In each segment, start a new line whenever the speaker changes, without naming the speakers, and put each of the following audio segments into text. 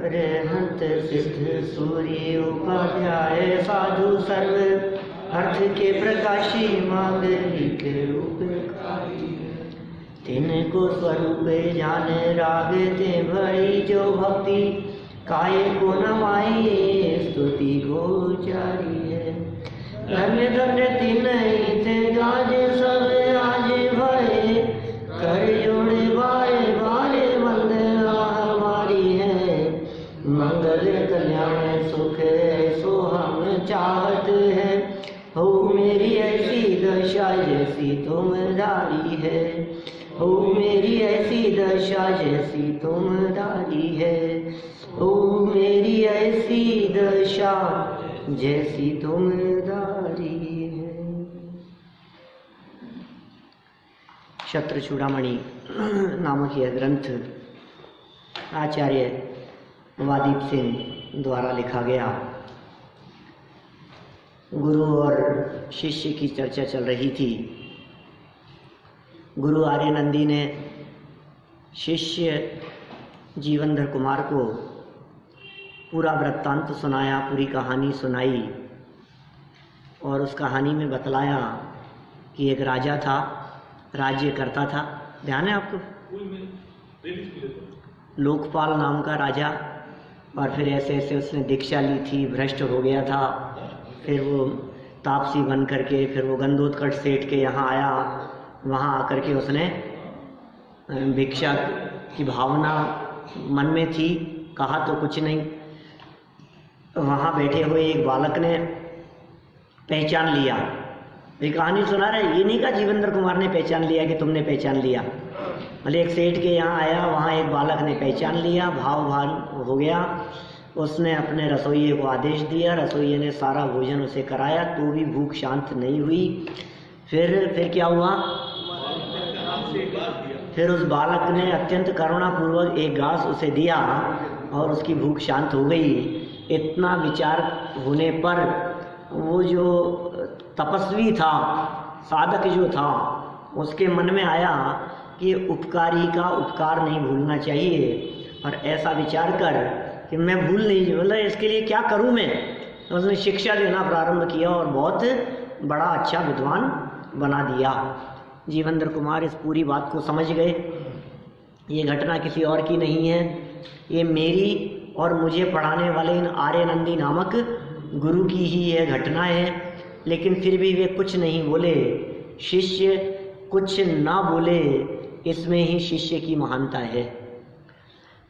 रहंत सिद्ध सूर्य उपाध्याय साधु सर्व अर्थ के प्रकाशी मांगलिक रूप तिनको स्वरूप जान राग ते भरी जो भक्ति काय को नमाई स्तुति गोचारी है। धन्य धन्य तीन थे गाज सब आज भय कर जोड़े बारे बारे वंदना हमारी है। मंगल कल्याण सुख सो हम चाहत है। हो मेरी ऐसी दशा जैसी तुम दारी है। हो मेरी ऐसी दशा जैसी तुम दारी है। हो मेरी ऐसी दशा जैसी तुम दारी है। शत्रचूड़ामणि नामक यह ग्रंथ आचार्य वादीप सिंह द्वारा लिखा गया। गुरु और शिष्य की चर्चा चल रही थी। गुरु आर्यनंदी ने शिष्य जीवनधर कुमार को पूरा वृत्तांत सुनाया, पूरी कहानी सुनाई और उस कहानी में बतलाया कि एक राजा था, राज्य करता था। ध्यान है आपको? लोकपाल नाम का राजा। और फिर ऐसे ऐसे उसने दीक्षा ली थी, भ्रष्ट हो गया था। फिर वो तापसी बन करके फिर वो गंधोत्कच सेठ के यहाँ आया। वहाँ आकर के उसने भिक्षा की भावना मन में थी, कहा तो कुछ नहीं। वहाँ बैठे हुए एक बालक ने पहचान लिया। ये कहानी सुना रहे, ये नहीं कहा जीवनधर कुमार ने पहचान लिया कि तुमने पहचान लिया। मतलब एक सेठ के यहाँ आया, वहाँ एक बालक ने पहचान लिया, भाव भाव हो गया। उसने अपने रसोइये को आदेश दिया, रसोइये ने सारा भोजन उसे कराया, तो भी भूख शांत नहीं हुई। फिर क्या हुआ? फिर उस बालक ने अत्यंत करुणापूर्वक एक घास उसे दिया और उसकी भूख शांत हो गई। इतना विचार होने पर वो जो तपस्वी था, साधक जो था, उसके मन में आया कि उपकारी का उपकार नहीं भूलना चाहिए। और ऐसा विचार कर कि मैं भूल नहीं, मतलब इसके लिए क्या करूं मैं। तो उसने शिक्षा देना प्रारंभ किया और बहुत बड़ा अच्छा विद्वान बना दिया। जीवनधर कुमार इस पूरी बात को समझ गए। ये घटना किसी और की नहीं है, ये मेरी और मुझे पढ़ाने वाले इन आर्यनंदी नामक गुरु की ही यह घटना है। लेकिन फिर भी वे कुछ नहीं बोले, शिष्य कुछ ना बोले। इसमें ही शिष्य की महानता है।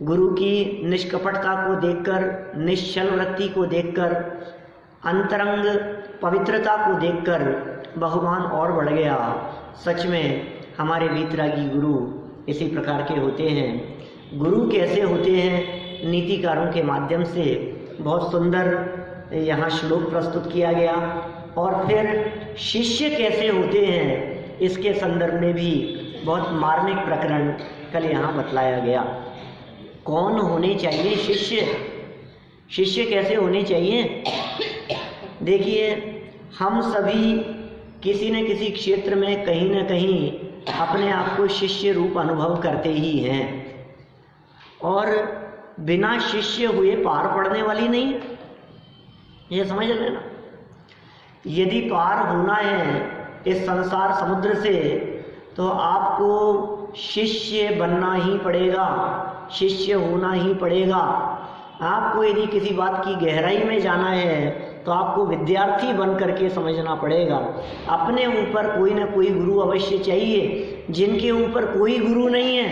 गुरु की निष्कपटता को देखकर, निश्चल वृत्ति को देखकर, अंतरंग पवित्रता को देखकर बहुमान और बढ़ गया। सच में हमारे वीतरागी गुरु इसी प्रकार के होते हैं। गुरु कैसे होते हैं, नीतिकारों के माध्यम से बहुत सुंदर यहाँ श्लोक प्रस्तुत किया गया। और फिर शिष्य कैसे होते हैं, इसके संदर्भ में भी बहुत मार्मिक प्रकरण कल यहाँ बतलाया गया। कौन होने चाहिए शिष्य, शिष्य कैसे होने चाहिए? देखिए, हम सभी किसी न किसी क्षेत्र में कहीं न कहीं अपने आप को शिष्य रूप अनुभव करते ही हैं। और बिना शिष्य हुए पार पड़ने वाली नहीं, ये समझ लेना। यदि पार होना है इस संसार समुद्र से, तो आपको शिष्य बनना ही पड़ेगा, शिष्य होना ही पड़ेगा। आपको यदि किसी बात की गहराई में जाना है तो आपको विद्यार्थी बन करके समझना पड़ेगा। अपने ऊपर कोई ना कोई गुरु अवश्य चाहिए। जिनके ऊपर कोई गुरु नहीं है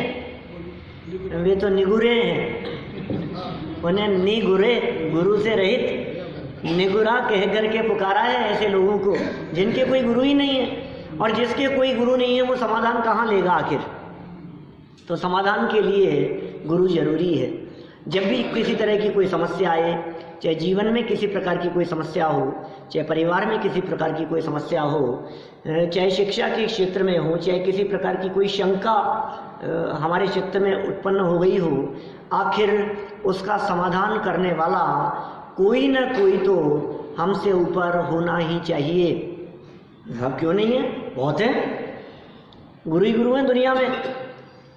वे तो निगुरे हैं। उन्हें निगुरे, गुरु से रहित, निगुरा कह करके पुकारा है ऐसे लोगों को जिनके कोई गुरु ही नहीं है। और जिसके कोई गुरु नहीं है वो समाधान कहाँ लेगा आखिर? तो समाधान के लिए गुरु जरूरी है। जब भी किसी तरह की कोई समस्या आए, चाहे जीवन में किसी प्रकार की कोई समस्या हो, चाहे परिवार में किसी प्रकार की कोई समस्या हो, चाहे शिक्षा के क्षेत्र में हो, चाहे किसी प्रकार की कोई शंका हमारे चित्त में उत्पन्न हो गई हो, आखिर उसका समाधान करने वाला कोई न कोई तो हमसे ऊपर होना ही चाहिए। अब क्यों नहीं है? बहुत है, गुरु ही गुरु हैं दुनिया में।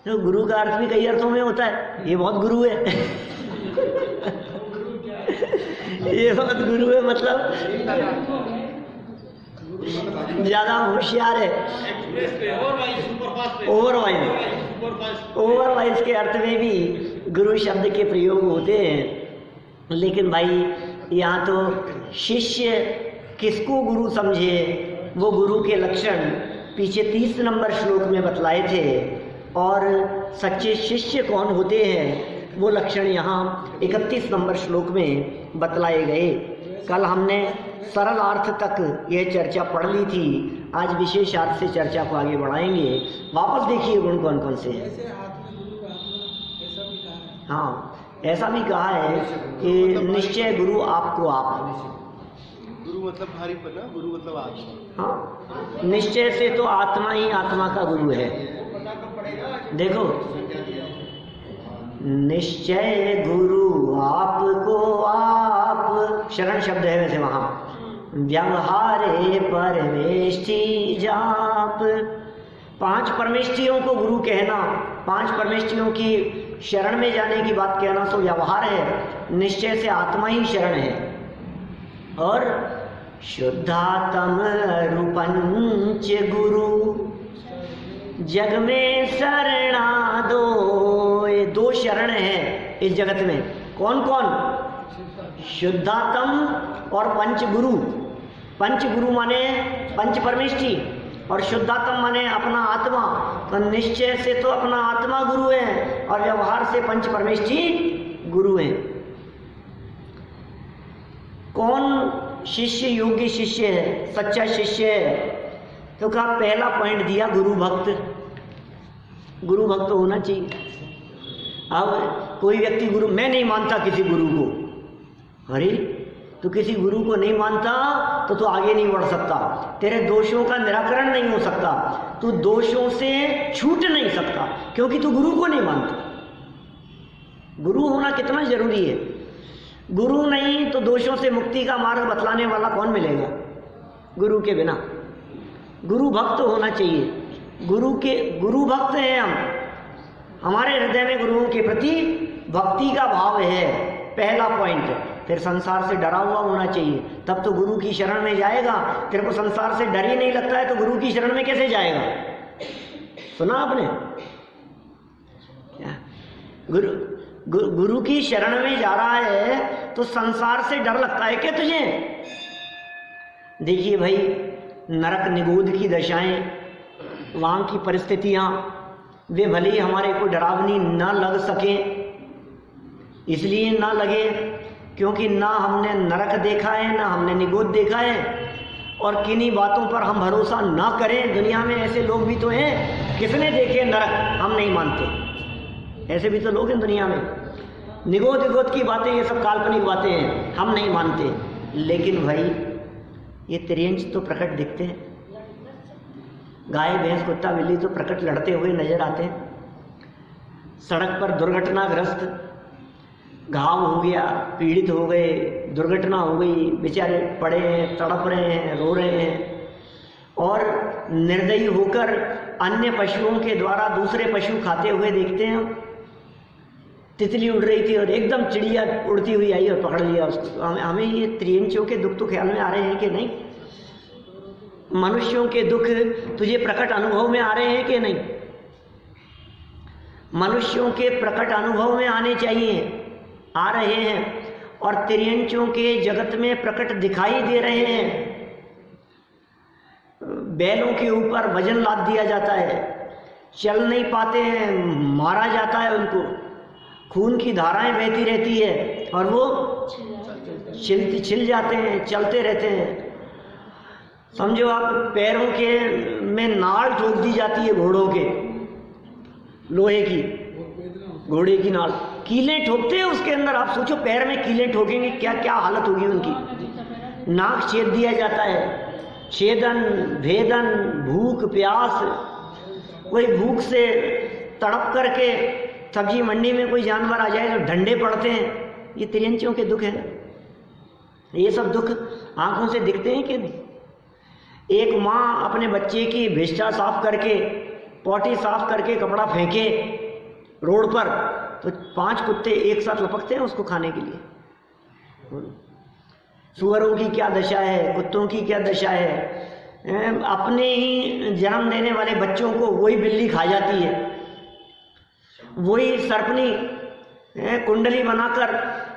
तो गुरु का अर्थ भी कई अर्थों में होता है, ये बहुत गुरु है। ये बहुत गुरु है, मतलब ज्यादा होशियार है। ओवरवाइज के अर्थ में भी गुरु शब्द के प्रयोग होते हैं। लेकिन भाई यहाँ तो शिष्य किसको गुरु समझे, वो गुरु के लक्षण पीछे 30 नंबर श्लोक में बतलाए थे, और सच्चे शिष्य कौन होते हैं वो लक्षण यहाँ 31 नंबर श्लोक में बतलाए गए। कल हमने सरल अर्थ तक यह चर्चा पढ़ ली थी, आज विशेष अर्थ से चर्चा को आगे बढ़ाएंगे। वापस देखिए गुण कौन कौन से हैं। हाँ, ऐसा भी कहा है कि निश्चय गुरु आपको आप,
गुरु मतलब भारी पन्ना, गुरु मतलब आत्मा।
हाँ, निश्चय से तो आत्मा ही आत्मा का गुरु है। देखो, निश्चय गुरु आपको आप, शरण शब्द है वैसे वहाँ, व्यवहारे परमेष्टि जाप। 5 परमेष्टियों को गुरु कहना, 5 परमेष्टियों की शरण में जाने की बात कहना सो व्यवहार है। निश्चय से आत्मा ही शरण है। और शुद्धात्म रूपंच गुरु जग में शरणा दो। ये 2 शरण है इस जगत में। कौन कौन? शुद्धात्म और पंचगुरु। पंचगुरु माने पंच परमेष्टि, और शुद्धात्म माने अपना आत्मा। तो निश्चय से तो अपना आत्मा गुरु है, और व्यवहार से पंच परमेष्टि गुरु है। कौन शिष्य योग्य शिष्य है, सच्चा शिष्य है? तो कहा पहला पॉइंट दिया, गुरु भक्त। गुरु भक्त होना चाहिए। अब कोई व्यक्ति गुरु, मैं नहीं मानता किसी गुरु को, अरे तो किसी गुरु को नहीं मानता तो तू आगे नहीं बढ़ सकता, तेरे दोषों का निराकरण नहीं हो सकता, तू दोषों से छूट नहीं सकता, क्योंकि तू गुरु को नहीं मानता। गुरु होना कितना जरूरी है। गुरु नहीं तो दोषों से मुक्ति का मार्ग बतलाने वाला कौन मिलेगा गुरु के बिना? गुरु भक्त होना चाहिए। गुरु भक्त हैं हम, हमारे हृदय में गुरुओं के प्रति भक्ति का भाव है, पहला पॉइंट। फिर संसार से डरा हुआ होना चाहिए, तब तो गुरु की शरण में जाएगा। तेरे को संसार से डर ही नहीं लगता है तो गुरु की शरण में कैसे जाएगा? सुना आपने क्या? गुरु की शरण में जा रहा है तो संसार से डर लगता है क्या तुझे? देखिए भाई, नरक निगोद की दशाएं, वहां की परिस्थितियां, वे भले ही हमारे को डरावनी न लग सके, इसलिए ना लगे क्योंकि ना हमने नरक देखा है ना हमने निगोद देखा है, और किन्हीं बातों पर हम भरोसा ना करें। दुनिया में ऐसे लोग भी तो हैं, किसने देखे नरक, हम नहीं मानते। ऐसे भी तो लोग हैं दुनिया में। निगोद की बातें, ये सब काल्पनिक बातें हैं, हम नहीं मानते। लेकिन भाई ये त्रियंच तो प्रकट दिखते हैं। गाय भैंस कुत्ता बिल्ली तो प्रकट लड़ते हुए नजर आते हैं। सड़क पर दुर्घटनाग्रस्त, घाव हो गया, पीड़ित हो गए, दुर्घटना हो गई, बेचारे पड़े हैं, तड़प रहे हैं, रो रहे हैं, और निर्दयी होकर अन्य पशुओं के द्वारा दूसरे पशु खाते हुए देखते हैं। तितली उड़ रही थी और एकदम चिड़िया उड़ती हुई आई और पकड़ लिया उसको। हमें ये त्रियंचों के दुख तो ख्याल में आ रहे हैं कि नहीं? मनुष्यों के दुख तुझे प्रकट अनुभव में आ रहे हैं कि नहीं? मनुष्यों के प्रकट अनुभव में आने चाहिए, आ रहे हैं, और त्रियंचों के जगत में प्रकट दिखाई दे रहे हैं। बैलों के ऊपर वजन लाद दिया जाता है, चल नहीं पाते हैं, मारा जाता है उनको, खून की धाराएं बहती रहती है और वो छिल जाते हैं, चलते रहते हैं। समझो आप, पैरों के में नाल ठोक दी जाती है घोड़ों के, लोहे की, घोड़े की नाल, कीलें ठोकते हैं उसके अंदर। आप सोचो पैर में कीलें ठोकेंगे, क्या क्या हालत होगी उनकी। नाक छेद दिया जाता है, छेदन, भेदन, भूख प्यास, कोई भूख से तड़प करके सब्जी मंडी में कोई जानवर आ जाए तो डंडे पड़ते हैं। ये त्रियंचियों के दुख है। ये सब दुख आंखों से दिखते हैं कि नहीं? एक माँ अपने बच्चे की भिष्टा साफ करके, पॉटी साफ करके कपड़ा फेंके रोड पर, तो 5 कुत्ते एक साथ लपकते हैं उसको खाने के लिए। सुअरों की क्या दशा है, कुत्तों की क्या दशा है। अपने ही जन्म देने वाले बच्चों को वही बिल्ली खा जाती है, वही सर्पनी कुंडली बनाकर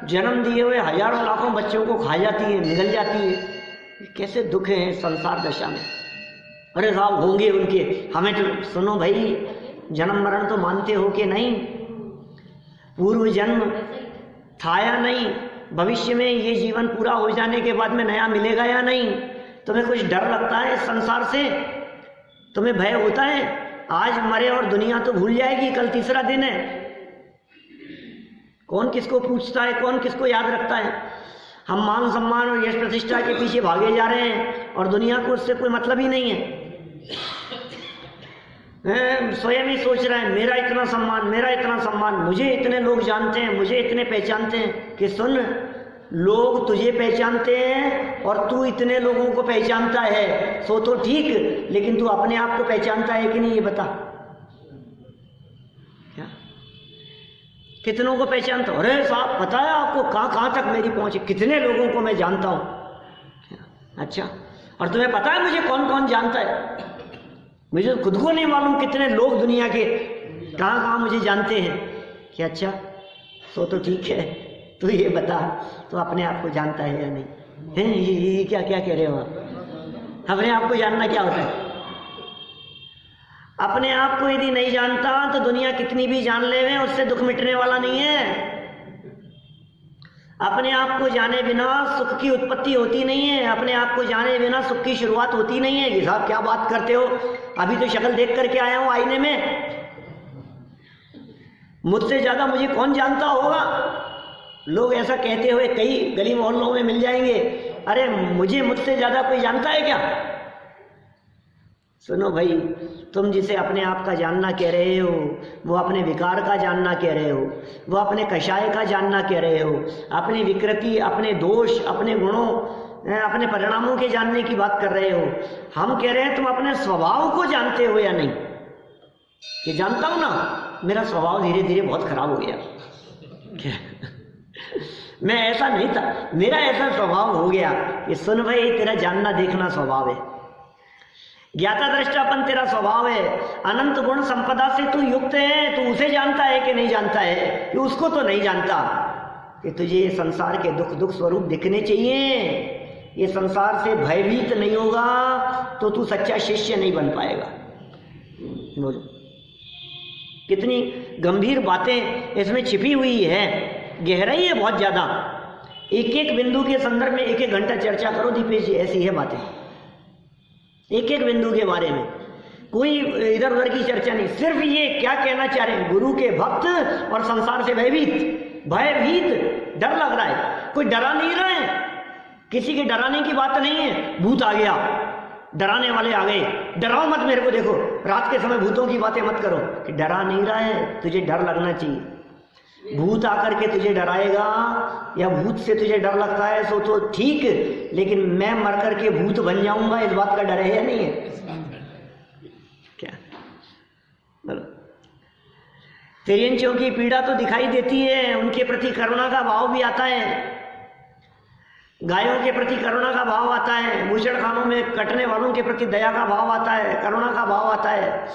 जन्म दिए हुए हजारों लाखों बच्चों को खा जाती है, निगल जाती है। ये कैसे दुख है संसार दशा में। अरे साहब होंगे उनके, हमें तो सुनो भाई, जन्म मरण तो मानते हो कि नहीं? पूर्व जन्म था या नहीं? भविष्य में ये जीवन पूरा हो जाने के बाद में नया मिलेगा या नहीं? तुम्हें कुछ डर लगता है इस संसार से? तुम्हें भय होता है? आज मरे और दुनिया तो भूल जाएगी, कल तीसरा दिन है। कौन किसको पूछता है, कौन किसको याद रखता है? हम मान सम्मान और यश प्रतिष्ठा के पीछे भागे जा रहे हैं और दुनिया को उससे कोई मतलब ही नहीं है। स्वयं ही सोच रहे हैं मेरा इतना सम्मान, मेरा इतना सम्मान, मुझे इतने लोग जानते हैं, मुझे इतने पहचानते हैं। कि सुन, लोग तुझे पहचानते हैं और तू इतने लोगों को पहचानता है, सो तो ठीक, लेकिन तू अपने आप को पहचानता है कि नहीं ये बता। क्या कितनों को पहचानता? अरे साहब पता है आपको कहाँ कहाँ तक मेरी पहुंच है, कितने लोगों को मैं जानता हूं। अच्छा, और तुम्हें पता है मुझे कौन कौन जानता है? मुझे खुद को नहीं मालूम कितने लोग दुनिया के कहाँ कहाँ मुझे जानते हैं। कि अच्छा, सो तो ठीक है, तू ये बता, तो अपने आप को जानता है या नहीं? है ये क्या क्या कह रहे हो आप? अपने आप को जानना क्या होता है? अपने आप को यदि नहीं जानता तो दुनिया कितनी भी जान ले, उससे दुख मिटने वाला नहीं है। अपने आप को जाने बिना सुख की उत्पत्ति होती नहीं है, अपने आप को जाने बिना सुख की शुरुआत होती नहीं है। कि साहब क्या बात करते हो, अभी तो शक्ल देख करके आया हूं आईने में, मुझसे ज्यादा मुझे कौन जानता होगा? लोग ऐसा कहते हुए कई गली मोहल्लों में मिल जाएंगे। अरे मुझे मुझसे ज्यादा कोई जानता है क्या? सुनो भाई, तुम जिसे अपने आप का जानना कह रहे हो, वो अपने विकार का जानना कह रहे हो, वो अपने कषाय का जानना कह रहे हो, अपनी विकृति, अपने दोष, अपने गुणों, अपने परिणामों के जानने की बात कर रहे हो। हम कह रहे हैं तुम अपने स्वभाव को जानते हो या नहीं? कि जानता हूं ना, मेरा स्वभाव धीरे धीरे बहुत खराब हो गया। मैं ऐसा नहीं था, मेरा ऐसा स्वभाव हो गया। ये सुन भाई, तेरा जानना देखना स्वभाव है, ज्ञाता दृष्टापन तेरा स्वभाव है। अनंत गुण संपदा से तू युक्त है, तू उसे जानता है कि नहीं जानता है? कि उसको तो नहीं जानता। कि तुझे ये संसार के दुख दुख स्वरूप दिखने चाहिए, ये संसार से भयभीत नहीं होगा तो तू सच्चा शिष्य नहीं बन पाएगा। बोलो, कितनी गंभीर बातें इसमें छिपी हुई है, गहराई है बहुत ज्यादा। एक एक बिंदु के संदर्भ में एक एक घंटा चर्चा करो दीपेश जी, ऐसी है बातें। एक एक बिंदु के बारे में कोई इधर उधर की चर्चा नहीं, सिर्फ ये क्या कहना चाह रहे हैं, गुरु के भक्त और संसार से भयभीत। भयभीत, डर लग रहा है, कोई डरा नहीं रहा है, किसी के डराने की बात नहीं है। भूत आ गया, डराने वाले आ गए, डराओ मत मेरे को, देखो रात के समय भूतों की बातें मत करो। कि डरा नहीं रहा है, तुझे डर लगना चाहिए। भूत आकर के तुझे डराएगा या भूत से तुझे डर लगता है सो तो ठीक, लेकिन मैं मर करके भूत बन जाऊंगा, इस बात का डर है या नहीं है? क्या बोलो? तिर्यंचों की पीड़ा तो दिखाई देती है, उनके प्रति करुणा का भाव भी आता है, गायों के प्रति करुणा का भाव आता है, बूचड़खानों में कटने वालों के प्रति दया का भाव आता है, करुणा का भाव आता है,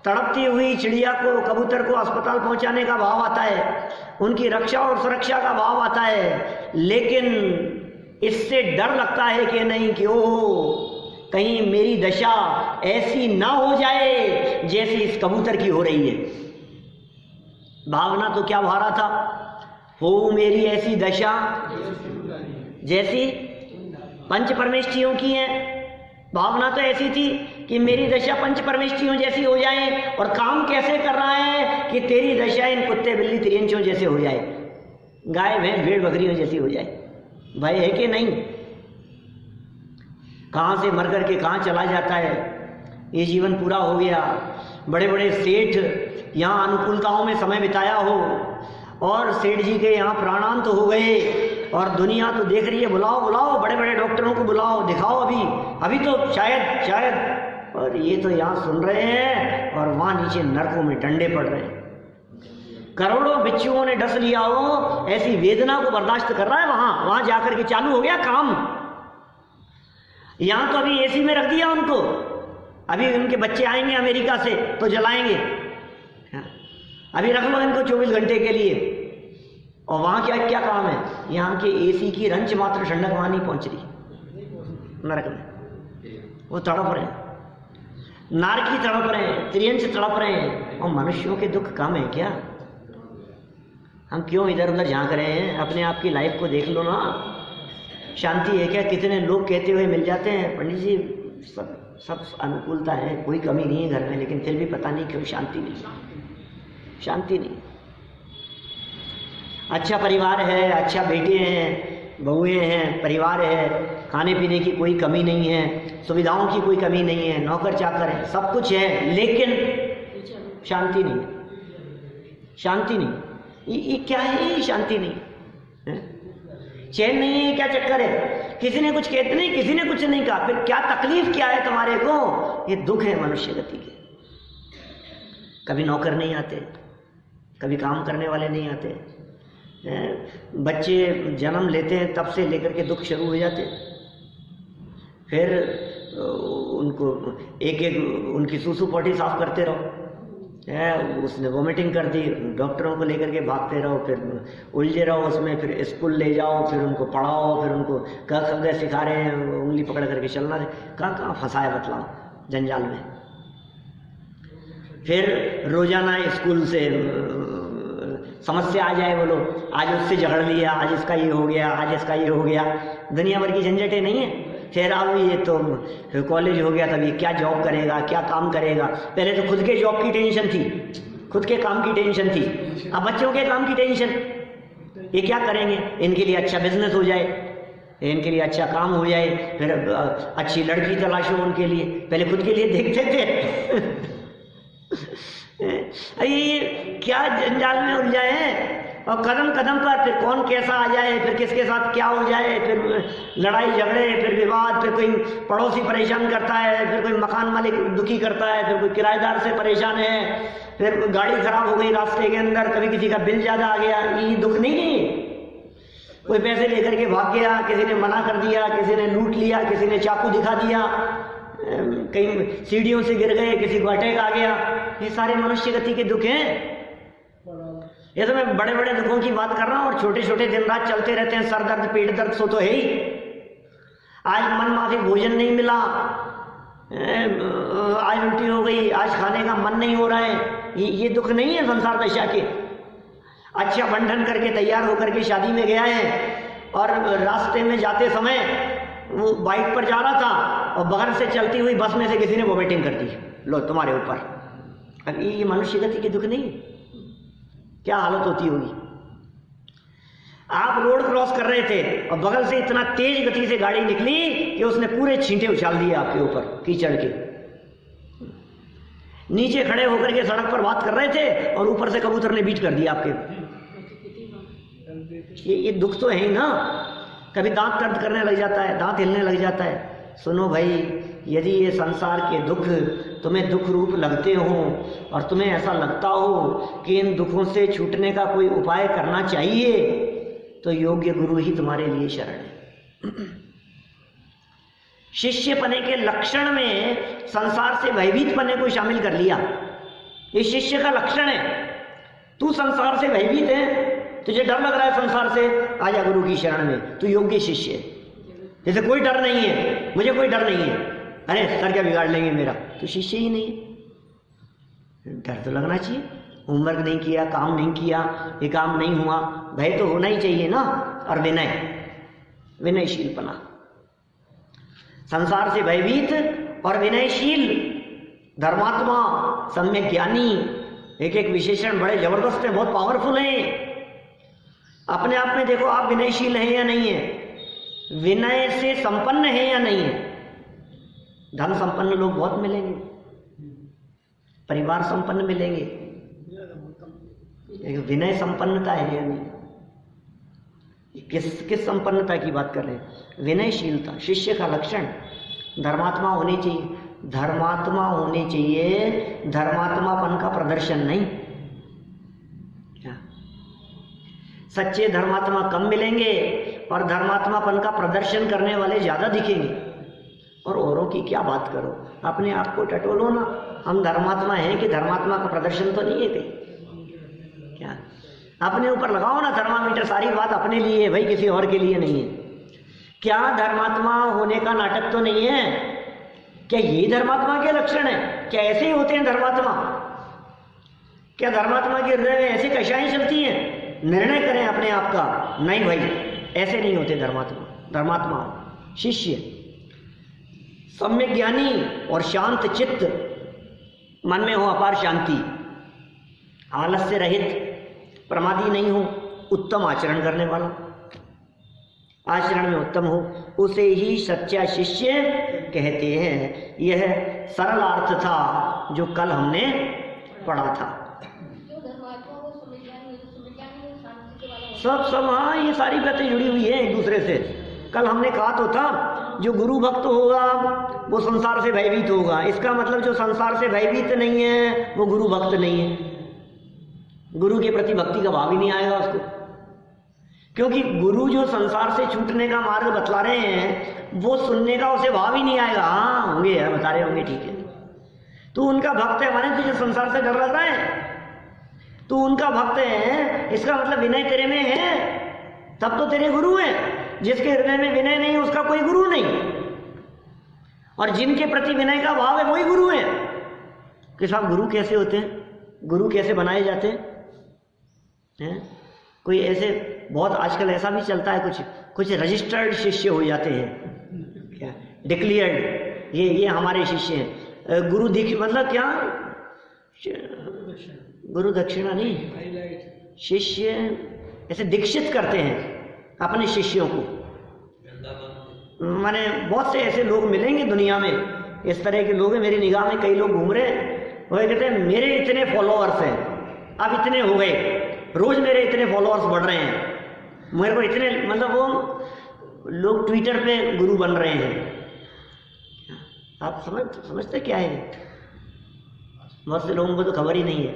तड़पती हुई चिड़िया को, कबूतर को अस्पताल पहुंचाने का भाव आता है, उनकी रक्षा और सुरक्षा का भाव आता है। लेकिन इससे डर लगता है कि नहीं कि ओह कहीं मेरी दशा ऐसी ना हो जाए जैसी इस कबूतर की हो रही है। भावना तो क्या भा रहा था, हो मेरी ऐसी दशा जैसी पंच परमेष्ठियों की है। भावना तो ऐसी थी कि मेरी दशा पंच परमेष्ठियों जैसी हो जाए, और काम कैसे कर रहा है कि तेरी दशा इन कुत्ते बिल्ली तिर्यंचों जैसे हो जाए, गाय भैंस भेड़ बकरियों जैसी हो जाए। भय है कि नहीं? कहां से मर करके कहां चला जाता है, ये जीवन पूरा हो गया। बड़े बड़े सेठ यहाँ अनुकूलताओं में समय बिताया हो और सेठ जी के यहाँ प्राणांत हो गए, और दुनिया तो देख रही है, बुलाओ बुलाओ बड़े बड़े डॉक्टरों को बुलाओ, दिखाओ अभी तो शायद, और ये तो यहाँ सुन रहे हैं और वहाँ नीचे नरकों में डंडे पड़ रहे हैं। करोड़ों बिच्छुओं ने डस लिया हो, ऐसी वेदना को बर्दाश्त कर रहा है। वहां जाकर के चालू हो गया काम। यहां तो अभी एसी में रख दिया उनको, अभी उनके बच्चे आएंगे अमेरिका से तो जलाएंगे, अभी रख लो इनको 24 घंटे के लिए। और वहां क्या काम है? यहाँ के एसी की रंच मात्र ठंडक वहां नहीं पहुंच रही नरक में। वो तड़प रहे हैं, नारकी तड़प रहे हैं, त्रियंश तड़प रहे हैं। और मनुष्यों के दुख कम है क्या? हम क्यों इधर उधर झांक रहे हैं? अपने आप की लाइफ को देख लो ना, शांति है क्या? कितने लोग कहते हुए मिल जाते हैं, पंडित जी सब अनुकूलता है, कोई कमी नहीं है घर में, लेकिन फिर भी पता नहीं क्यों शांति नहीं, शांति नहीं। अच्छा परिवार है, अच्छा बेटे हैं, बहुएं हैं, परिवार है, खाने पीने की कोई कमी नहीं है, सुविधाओं की कोई कमी नहीं है, नौकर चाकर है, सब कुछ है, लेकिन शांति नहीं, शांति नहीं। ये क्या है? ये शांति नहीं है, चैन नहीं है, क्या चक्कर है? किसी ने कुछ कहते नहीं, किसी ने कुछ नहीं कहा, फिर क्या तकलीफ क्या है तुम्हारे को? ये दुख है मनुष्य गति के। कभी नौकर नहीं आते, कभी काम करने वाले नहीं आते, बच्चे जन्म लेते हैं तब से लेकर के दुख शुरू हो जाते, फिर उनको एक एक उनकी सूसू पोटी साफ करते रहो, उसने वोमिटिंग कर दी, डॉक्टरों को लेकर के भागते रहो, फिर उलझे रहो उसमें, फिर स्कूल ले जाओ, फिर उनको पढ़ाओ, फिर उनको क सिखा रहे हैं, उंगली पकड़ करके चलना, कहाँ फंसाए बतलाओ जंजाल में। फिर रोजाना स्कूल से समस्या आ जाए, बोलो आज उससे झगड़ लिया, आज इसका ये हो गया, आज इसका ये हो गया, दुनिया भर की झंझटें नहीं है। फिर अब ये तो कॉलेज हो गया, तब ये क्या जॉब करेगा, क्या काम करेगा। पहले तो खुद के जॉब की टेंशन थी, खुद के काम की टेंशन थी, अब बच्चों के काम की टेंशन। ये क्या करेंगे? इनके लिए अच्छा बिजनेस हो जाए, इनके लिए अच्छा काम हो जाए, फिर अच्छी लड़की तलाशो उनके लिए, पहले खुद के लिए देखते थे। ये क्या जंजाल में उलझाए हैं। और कदम कदम पर फिर कौन कैसा आ जाए, फिर किसके साथ क्या हो जाए, फिर लड़ाई झगड़े, फिर विवाद, फिर कोई पड़ोसी परेशान करता है, फिर कोई मकान मालिक दुखी करता है, फिर कोई किराएदार से परेशान है, फिर गाड़ी खराब हो गई रास्ते के अंदर, कभी किसी का बिल ज़्यादा आ गया। ये दुख नहीं है? कोई पैसे लेकर के भाग गया, किसी ने मना कर दिया, किसी ने लूट लिया, किसी ने चाकू दिखा दिया, कहीं सीढ़ियों से गिर गए, किसी को अटैक आ गया। ये सारे मनुष्य गति के दुख हैं। ये तो मैं बड़े बड़े दुखों की बात कर रहा हूँ, और छोटे छोटे दिन रात चलते रहते हैं। सर दर्द, पेट दर्द सो तो है ही। आज मन माफी भोजन नहीं मिला, आज उल्टी हो गई, आज खाने का मन नहीं हो रहा है। ये दुख नहीं है संसार दशा के। अच्छा बंधन करके तैयार होकर के शादी में गया है, और रास्ते में जाते समय वो बाइक पर जा रहा था, और बगल से चलती हुई बस में से किसी ने वोमिटिंग कर दी, लो तुम्हारे ऊपर। अब ये मनुष्य गति के दुख नहीं है? क्या हालत होती होगी। आप रोड क्रॉस कर रहे थे और बगल से इतना तेज गति से गाड़ी निकली कि उसने पूरे छींटे उछाल दिए आपके ऊपर कीचड़ के। नीचे खड़े होकर के सड़क पर बात कर रहे थे और ऊपर से कबूतर ने बीट कर दिया आपके। ये दुख तो है ही ना। कभी दांत दर्द करने लग जाता है, दांत हिलने लग जाता है। सुनो भाई, यदि ये संसार के दुख तुम्हें दुख रूप लगते हो और तुम्हें ऐसा लगता हो कि इन दुखों से छूटने का कोई उपाय करना चाहिए, तो योग्य गुरु ही तुम्हारे लिए शरण है। शिष्य पने के लक्षण में संसार से भयभीत पने को शामिल कर लिया। ये शिष्य का लक्षण है। तू संसार से भयभीत है, तुझे डर लग रहा है संसार से, आजा गुरु की शरण में, तू योग्य शिष्य है। जैसे कोई डर नहीं है, मुझे कोई डर नहीं है, अरे सर क्या बिगाड़ लेंगे मेरा, तो शिष्य ही नहीं है। डर तो लगना चाहिए। होमवर्क नहीं किया, काम नहीं किया, ये काम नहीं हुआ, भय तो होना ही चाहिए ना। और विनय, विनयशीलपना, संसार से भयभीत और विनयशील, धर्मात्मा, सम्यक ज्ञानी, एक एक विशेषण बड़े जबरदस्त हैं, बहुत पावरफुल हैं। अपने आप में देखो आप विनयशील हैं या नहीं है, विनय से संपन्न है या नहीं है। धन संपन्न लोग बहुत मिलेंगे, परिवार संपन्न मिलेंगे, लेकिन विनय संपन्नता है या नहीं। किस संपन्नता की बात कर रहे हैं? विनयशीलता शिष्य का लक्षण। धर्मात्मा होनी चाहिए, धर्मात्मा होने चाहिए, धर्मात्मापन का प्रदर्शन नहीं। सच्चे धर्मात्मा कम मिलेंगे और धर्मात्मापन का प्रदर्शन करने वाले ज़्यादा दिखेंगे। और औरों की क्या बात करो, अपने आप को टटोलो ना, हम धर्मात्मा हैं कि धर्मात्मा का प्रदर्शन तो नहीं है कहीं। क्या अपने ऊपर लगाओ ना थर्मामीटर, सारी बात अपने लिए है भाई, किसी और के लिए नहीं है। क्या धर्मात्मा होने का नाटक तो नहीं है? क्या यही धर्मात्मा के लक्षण है? क्या ऐसे ही होते हैं धर्मात्मा? क्या धर्मात्मा के हृदय में ऐसी कशाएं चलती हैं? निर्णय करें अपने आप का, नहीं भाई ऐसे नहीं होते धर्मात्मा। धर्मात्मा शिष्य सम्यक ज्ञानी और शांत चित्त, मन में हो अपार शांति, आलस्य रहित, प्रमादी नहीं हो, उत्तम आचरण करने वाला, आचरण में उत्तम हो, उसे ही सच्चा शिष्य कहते हैं। यह सरल अर्थ था जो कल हमने पढ़ा था। सब हाँ, ये सारी बातें जुड़ी हुई है एक दूसरे से। कल हमने कहा तो था जो गुरु भक्त होगा वो संसार से भयभीत होगा। इसका मतलब जो संसार से भयभीत नहीं है वो गुरु भक्त नहीं है, गुरु के प्रति भक्ति का भाव ही नहीं आएगा उसको। क्योंकि गुरु जो संसार से छूटने का मार्ग बतला रहे हैं वो सुनने का उसे भाव ही नहीं आएगा। हाँ होंगे यार, बता रहे होंगे, ठीक है, तू उनका भक्त है, माने तुझे संसार से डर लग रहा है, तू उनका भक्त है, इसका मतलब विनय तेरे में है, तब तो तेरे गुरु है। जिसके हृदय में विनय नहीं उसका कोई गुरु नहीं, और जिनके प्रति विनय का भाव है वही गुरु है। कि साहब गुरु कैसे होते हैं, गुरु कैसे बनाए जाते हैं? कोई ऐसे बहुत आजकल ऐसा भी चलता है, कुछ रजिस्टर्ड शिष्य हो जाते हैं, क्या डिक्लेयर्ड, ये हमारे शिष्य हैं। गुरु दीक्ष मतलब क्या, गुरु दक्षिणा नहीं, शिष्य ऐसे दीक्षित करते हैं अपने शिष्यों को। माने बहुत से ऐसे लोग मिलेंगे दुनिया में, इस तरह के लोग हैं, मेरी निगाह में कई लोग घूम रहे हैं, वो कहते हैं मेरे इतने फॉलोअर्स हैं, अब इतने हो गए, रोज मेरे इतने फॉलोअर्स बढ़ रहे हैं, मेरे को इतने, मतलब वो लोग ट्विटर पे गुरु बन रहे हैं। आप समझते क्या है? बहुत से लोगों को तो खबर ही नहीं है,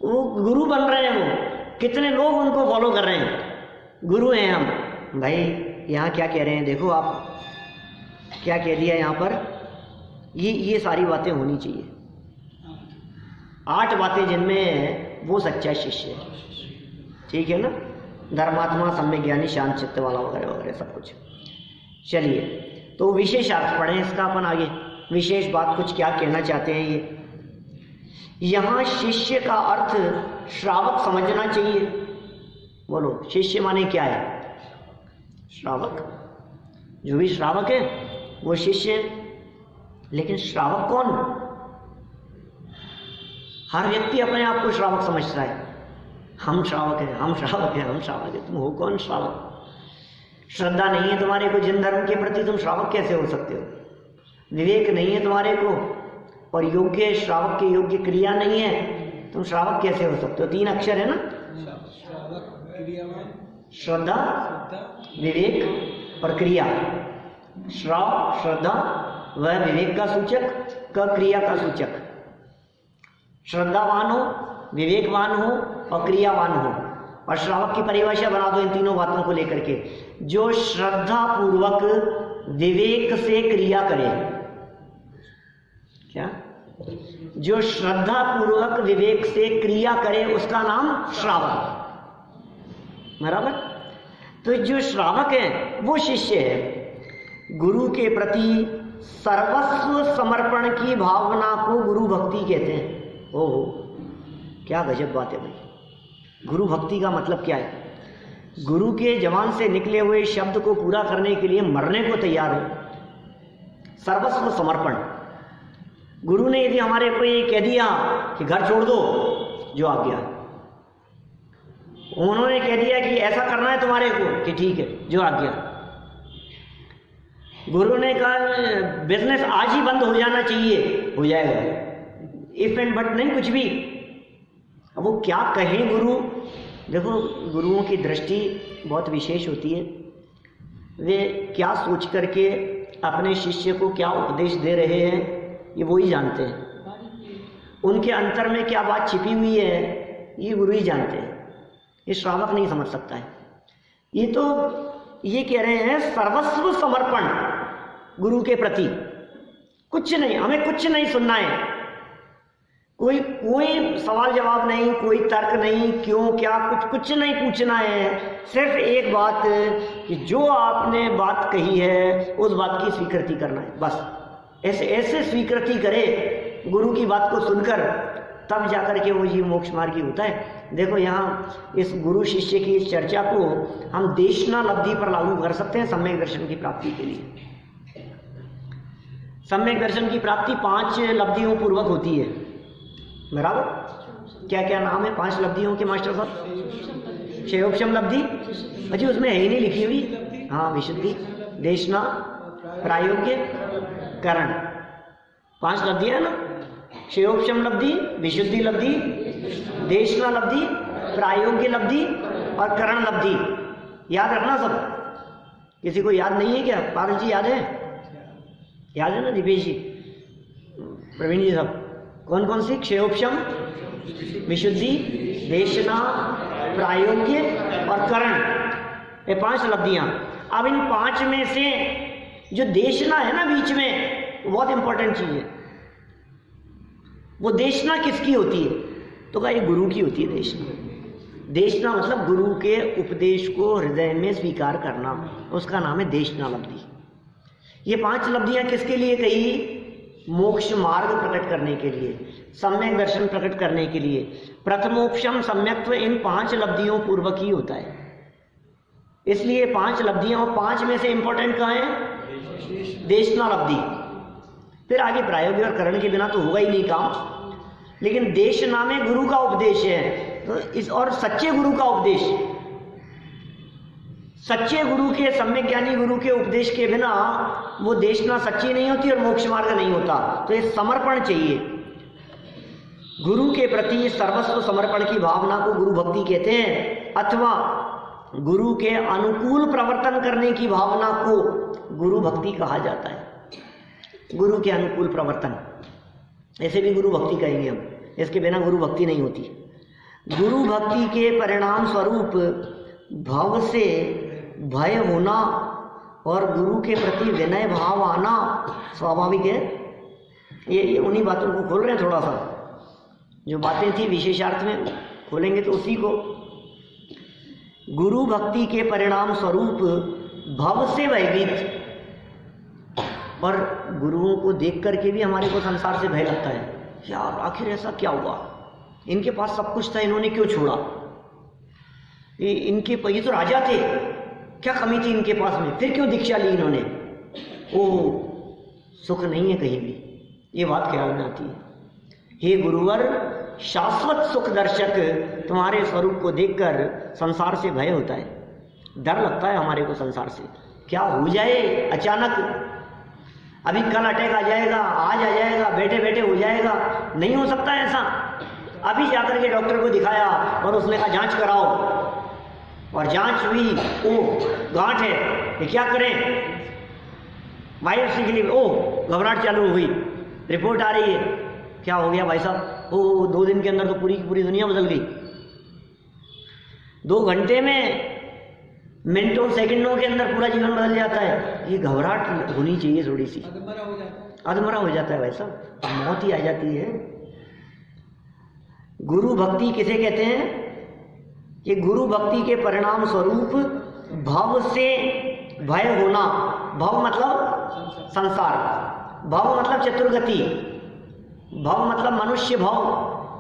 वो गुरु बन रहे हैं, वो कितने लोग उनको फॉलो कर रहे हैं, गुरु हैं हम। भाई यहाँ क्या कह रहे हैं, देखो आप क्या कह दिया यहाँ पर, ये सारी बातें होनी चाहिए, 8 बातें जिनमें वो सच्चा शिष्य है, ठीक है ना, धर्मात्मा, सम्यक ज्ञानी, शांत चित्त वाला, वगैरह वगैरह सब कुछ। चलिए तो विशेष अर्थ पढ़ें इसका अपन आगे, विशेष बात कुछ क्या कहना चाहते हैं ये। यहाँ शिष्य का अर्थ श्रावक समझना चाहिए। बोलो शिष्य माने क्या है? श्रावक, जो भी श्रावक है वो शिष्य है। लेकिन श्रावक कौन? हर व्यक्ति अपने आप को श्रावक समझता है, हम श्रावक हैं, हम श्रावक हैं, हम श्रावक हैं। तुम हो कौन श्रावक? श्रद्धा नहीं है तुम्हारे को जिन धर्म के प्रति, तुम श्रावक कैसे हो सकते हो? विवेक नहीं है तुम्हारे को, और योग्य श्रावक के योग्य क्रिया नहीं है, तुम श्रावक कैसे हो सकते हो? 3 अक्षर है ना, श्रद्धा, विवेक और क्रिया। श्राव श्रद्धा वह विवेक का सूचक, क क्रिया का सूचक। श्रद्धावान हो, विवेकवान हो और क्रियावान हो। और श्रावक की परिभाषा बना दो इन तीनों बातों को लेकर के, जो श्रद्धा पूर्वक विवेक से क्रिया करे। क्या? जो श्रद्धा पूर्वक विवेक से क्रिया करे उसका नाम श्रावक, बराबर? तो जो श्रावक है वो शिष्य है। गुरु के प्रति सर्वस्व समर्पण की भावना को गुरु भक्ति कहते हैं। ओहो क्या गजब बात है भाई। गुरु भक्ति का मतलब क्या है? गुरु के जबान से निकले हुए शब्द को पूरा करने के लिए मरने को तैयार हो, सर्वस्व समर्पण। गुरु ने यदि हमारे को ये कह दिया कि घर छोड़ दो, जो आ गया, उन्होंने कह दिया कि ऐसा करना है तुम्हारे को, कि ठीक है, जो आ गया। गुरु ने कहा बिजनेस आज ही बंद हो जाना चाहिए, हो जाएगा, इफ एंड बट नहीं, कुछ भी। अब वो क्या कहें गुरु? देखो गुरुओं की दृष्टि बहुत विशेष होती है, वे क्या सोच करके अपने शिष्य को क्या उपदेश दे रहे हैं ये वो ही जानते हैं। उनके अंतर में क्या बात छिपी हुई है ये गुरु ही जानते हैं। ये श्रावक नहीं समझ सकता है। ये तो ये कह रहे हैं सर्वस्व समर्पण गुरु के प्रति, कुछ नहीं, हमें कुछ नहीं सुनना है, कोई सवाल जवाब नहीं, कोई तर्क नहीं, क्यों क्या कुछ नहीं पूछना है, सिर्फ एक बात कि जो आपने बात कही है उस बात की स्वीकृति करना है, बस ऐसे स्वीकृति करे गुरु की बात को सुनकर, तब जाकर के वो जीव मोक्ष मार्गी होता है। देखो यहाँ इस गुरु शिष्य की इस चर्चा को हम देशना लब्धि पर लागू कर सकते हैं सम्यक दर्शन की प्राप्ति के लिए। सम्यक दर्शन की प्राप्ति 5 लब्धियों पूर्वक होती है, बराबर। क्या क्या नाम है 5 लब्धियों के मास्टर साहब? क्षयोपशम लब्धि, अजी उसमें है ही नहीं लिखी हुई। हाँ, विशुद्धि, देशना, प्रायोग्य, करण, 5 लब्धियां है ना। क्षयोपशम लब्धि, विशुद्धि लब्धि, देशना लब्धि, प्रायोग्य लब्धि और करण लब्धि। याद रखना सब। किसी को याद नहीं है क्या? पारस जी याद है? याद है ना दिपेश जी, प्रवीण जी सब? कौन कौन सी? क्षयोपशम, विशुद्धि, देशना, प्रायोग्य और करण, ये 5 लब्धियां। अब इन 5 में से जो देशना है ना बीच में, वो बहुत इंपॉर्टेंट चीज है। वो देशना किसकी होती है? तो कहा ये गुरु की होती है देशना। देशना मतलब गुरु के उपदेश को हृदय में स्वीकार करना, उसका नाम है देशना लब्धि। ये 5 लब्धियां किसके लिए कही? मोक्ष मार्ग प्रकट करने के लिए, सम्यक दर्शन प्रकट करने के लिए। प्रथमोपशम सम्यक्त्व इन 5 लब्धियों पूर्वक ही होता है, इसलिए 5 लब्धियां, और 5 में से इंपॉर्टेंट कहाँ है? देशना लब्धि। फिर आगे प्रायोगिक और करण के बिना तो होगा ही नहीं काम, लेकिन देशना में गुरु का उपदेश है, तो इस और सच्चे गुरु का उपदेश, सच्चे गुरु के, सम्यक ज्ञानी गुरु के उपदेश के बिना वो देशना सच्ची नहीं होती और मोक्ष मार्ग नहीं होता। तो ये समर्पण चाहिए गुरु के प्रति, सर्वस्व समर्पण की भावना को गुरु भक्ति कहते हैं, अथवा गुरु के अनुकूल प्रवर्तन करने की भावना को गुरु भक्ति कहा जाता है। गुरु के अनुकूल प्रवर्तन, ऐसे भी गुरु भक्ति कहेंगे हम, इसके बिना गुरु भक्ति नहीं होती। गुरु भक्ति के परिणाम स्वरूप भव से भय होना और गुरु के प्रति विनय भाव आना स्वाभाविक है। ये उन्हीं बातों को खोल रहे हैं, थोड़ा सा जो बातें थी विशेषार्थ में खोलेंगे तो उसी को। गुरु भक्ति के परिणाम स्वरूप भव से भयभीत, और गुरुओं को देख करके भी हमारे को संसार से भय लगता है, यार आखिर ऐसा क्या हुआ, इनके पास सब कुछ था, इन्होंने क्यों छोड़ा? ये तो राजा थे, क्या कमी थी इनके पास में, फिर क्यों दीक्षा ली इन्होंने? ओ, सुख नहीं है कहीं भी, ये बात ख्याल में आती है। हे गुरुवर, शाश्वत सुख दर्शक तुम्हारे स्वरूप को देखकर संसार से भय होता है, डर लगता है हमारे को संसार से। क्या हो जाए अचानक, अभी कल अटैक आ जाएगा, आज आ जाएगा, बैठे बैठे हो जाएगा, नहीं हो सकता है ऐसा। अभी जाकर के डॉक्टर को दिखाया और उसने कहा जांच कराओ, और जांच हुई, ओ गांठ है, ये क्या करें? बायोप्सी के लिए ओ घबराहट चालू हो गई, रिपोर्ट आ रही है, क्या हो गया भाई साहब? ओ 2 दिन के अंदर तो पूरी की पूरी दुनिया बदल गई। 2 घंटे में, मिनटों सेकंडों के अंदर पूरा जीवन बदल जाता है। ये घबराहट होनी चाहिए थोड़ी सी, अधमरा हो जाता है भाई साहब, मौत ही आ जाती है। गुरु भक्ति किसे कहते हैं? कि गुरु भक्ति के परिणाम स्वरूप भव से भय होना। भव मतलब संसार, भव मतलब चतुर्गति, भव मतलब मनुष्य भव,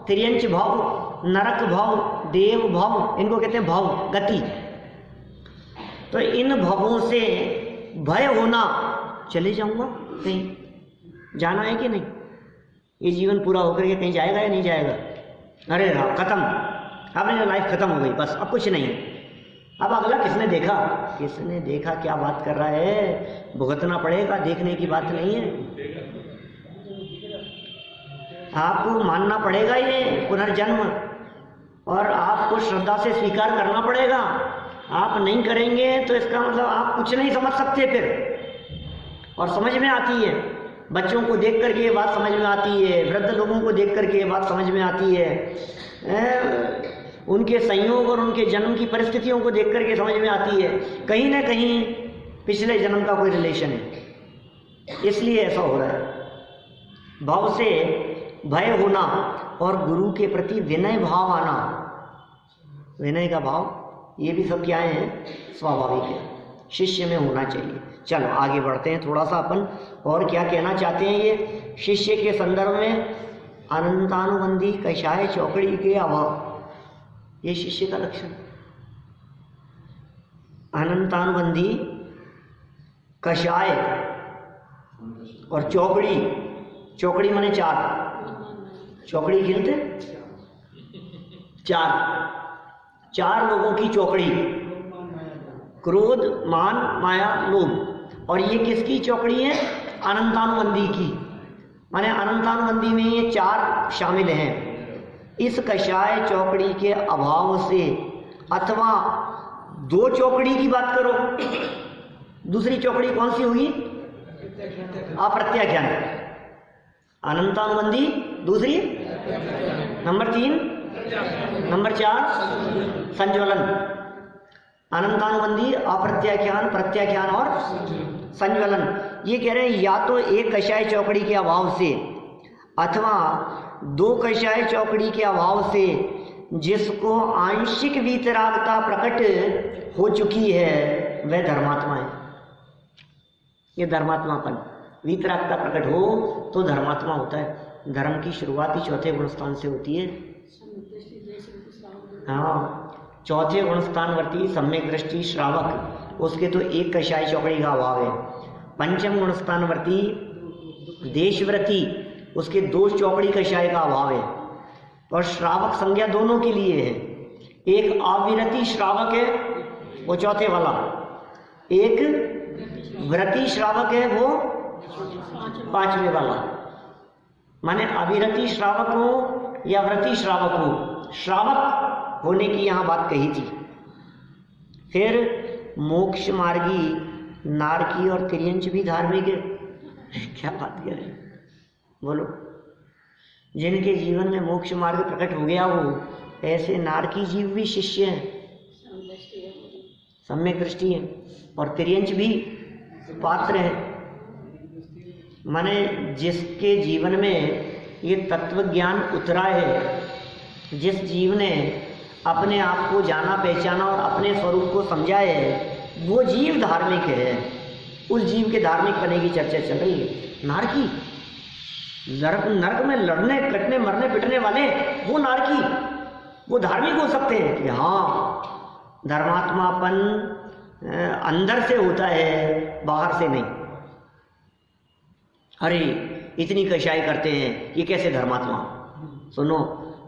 त्रियंच भव, नरक भव, देव भव, इनको कहते हैं भव, गति। तो इन भवों से भय होना, चले जाऊंगा कहीं, जाना है कि नहीं, ये जीवन पूरा होकर के कहीं जाएगा या नहीं जाएगा? अरे हाँ, खत्म, अब लाइफ खत्म हो गई, बस अब कुछ नहीं। अब अगला किसने देखा? किसने देखा क्या बात कर रहा है, भुगतना पड़ेगा, देखने की बात नहीं है। आपको मानना पड़ेगा ये पुनर्जन्म, और आपको श्रद्धा से स्वीकार करना पड़ेगा। आप नहीं करेंगे तो इसका मतलब आप कुछ नहीं समझ सकते फिर। और समझ में आती है, बच्चों को देख करके ये बात समझ में आती है, वृद्ध लोगों को देख करके ये बात समझ में आती है। उनके संयोग और उनके जन्म की परिस्थितियों को देख करके समझ में आती है कहीं ना कहीं पिछले जन्म का कोई रिलेशन है, इसलिए ऐसा हो रहा है। भाव से भय होना और गुरु के प्रति विनय भाव आना, विनय का भाव, ये भी सब क्या है, स्वाभाविक है, शिष्य में होना चाहिए। चलो आगे बढ़ते हैं थोड़ा सा अपन, और क्या कहना चाहते हैं ये शिष्य के संदर्भ में। अनंतानुबंधी कषाय चौकड़ी के अभाव, ये शिष्य का लक्षण। अनंतानुबंधी कषाय और चौकड़ी, चौकड़ी माने चार, चौकड़ी खेलते चार, चार लोगों की चौकड़ी, क्रोध मान माया लोभ। और ये किसकी चौकड़ी है, अनंतानुबंधी की, माने अनंतानुबंधी में ये चार शामिल हैं। इस कषाय चौकड़ी के अभाव से, अथवा दो चौकड़ी की बात करो, दूसरी चौकड़ी कौन सी होगी, अप्रत्याख्यान, अनंतानुबंधी दूसरी, नंबर 3, नंबर 4 संज्वलन। अनंतानुबंधी, अप्रत्याख्यान, प्रत्याख्यान और संज्वलन। ये कह रहे हैं या तो एक कषाय चौकड़ी के अभाव से अथवा दो कषाय चौकड़ी के अभाव से जिसको आंशिक वीतरागता प्रकट हो चुकी है वह धर्मात्मा है। ये धर्मात्मापन, वीतरागता प्रकट हो तो धर्मात्मा होता है। धर्म की शुरुआत ही चौथे गुणस्थान से होती है। हाँ, चौथे गुणस्थानवर्ती सम्यक दृष्टि श्रावक, उसके तो एक कषाय चौकड़ी का अभाव है। पंचम गुणस्थानवर्ती देशव्रती, उसके दो चौकड़ी कषाय का अभाव है। और श्रावक संज्ञा दोनों के लिए है, एक अविरति श्रावक है वो चौथे वाला, एक व्रती श्रावक है वो पांचवें वाला। माने अविरति श्रावक हो या व्रती श्रावक हो, श्रावक होने की यहाँ बात कही थी। फिर मोक्ष मार्गी नारकी और तिर्यंच भी धार्मिक है। क्या बात कर रहे हैं, बोलो। जिनके जीवन में मोक्ष मार्ग प्रकट हो गया हो, ऐसे नारकी जीव भी शिष्य हैं, सम्यक दृष्टि है, और तिर्यंच भी पात्र है। माने जिसके जीवन में ये तत्व ज्ञान उतरा है, जिस जीव ने अपने आप को जाना पहचाना और अपने स्वरूप को समझा है, वो जीव धार्मिक है। उस जीव के धार्मिक बने की चर्चा चल रही है। नारकी, नरक में लड़ने कटने मरने पिटने वाले वो नारकी, वो धार्मिक हो सकते हैं कि हाँ धर्मात्मापन अंदर से होता है, बाहर से नहीं। अरे इतनी कषाय करते हैं, ये कैसे धर्मात्मा? सुनो,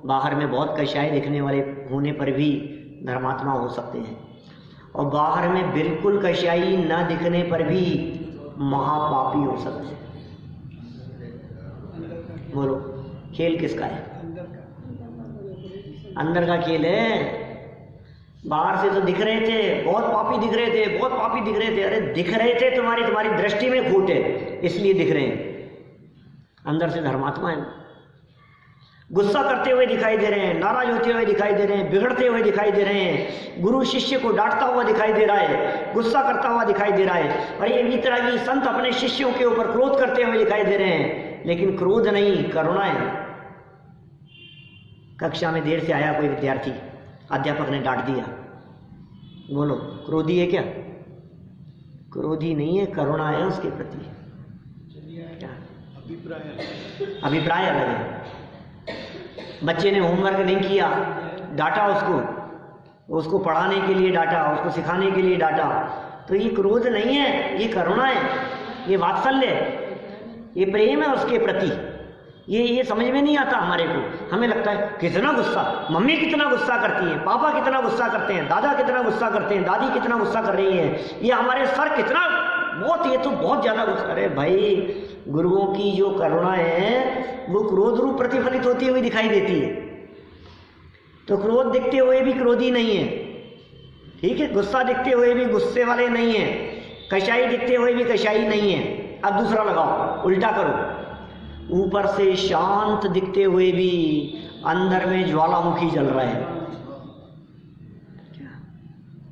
बाहर में बहुत कषाय दिखने वाले होने पर भी धर्मात्मा हो सकते हैं, और बाहर में बिल्कुल कषाई न दिखने पर भी महापापी हो सकते हैं। बोलो, खेल किसका है? अंदर का खेल है। बाहर से तो दिख रहे थे, बहुत पापी दिख रहे थे, बहुत पापी दिख रहे थे। अरे दिख रहे थे, तुम्हारी दृष्टि में खोट है इसलिए दिख रहे हैं। अंदर से धर्मात्मा है। गुस्सा करते हुए दिखाई दे रहे हैं, नाराज होते हुए दिखाई दे रहे हैं, बिगड़ते हुए दिखाई दे रहे हैं, गुरु शिष्य को डांटता हुआ दिखाई दे रहा है, गुस्सा करता हुआ दिखाई दे रहा है। और ये वीतरागी संत अपने शिष्यों के ऊपर क्रोध करते हुए दिखाई दे रहे हैं, लेकिन क्रोध नहीं, करुणा है। कक्षा में देर से आया कोई विद्यार्थी, अध्यापक ने डांट दिया, बोलो क्रोधी है क्या? क्रोधी नहीं है, करुणा है उसके प्रति। अभिप्राय अलग है। बच्चे ने होमवर्क नहीं किया, डांटा उसको पढ़ाने के लिए डांटा, उसको सिखाने के लिए डांटा, तो ये क्रोध नहीं है, ये करुणा है, ये वात्सल्य है, ये प्रेम है उसके प्रति। ये समझ में नहीं आता हमारे को। हमें लगता है कितना गुस्सा, मम्मी कितना गुस्सा करती है, पापा कितना गुस्सा करते हैं, दादा कितना गुस्सा करते हैं, दादी कितना गुस्सा कर रही है, ये हमारे सर कितना बहुत, ये तो बहुत ज़्यादा गुस्सा। अरे भाई, गुरुओं की जो करुणा है वो क्रोध रूप प्रतिफलित होती हुई दिखाई देती है। तो क्रोध दिखते हुए भी क्रोधी नहीं है, ठीक है, गुस्सा दिखते हुए भी गुस्से वाले नहीं है, कषाई दिखते हुए भी कषाई नहीं है। अब दूसरा लगाओ, उल्टा करो, ऊपर से शांत दिखते हुए भी अंदर में ज्वालामुखी जल रहा है।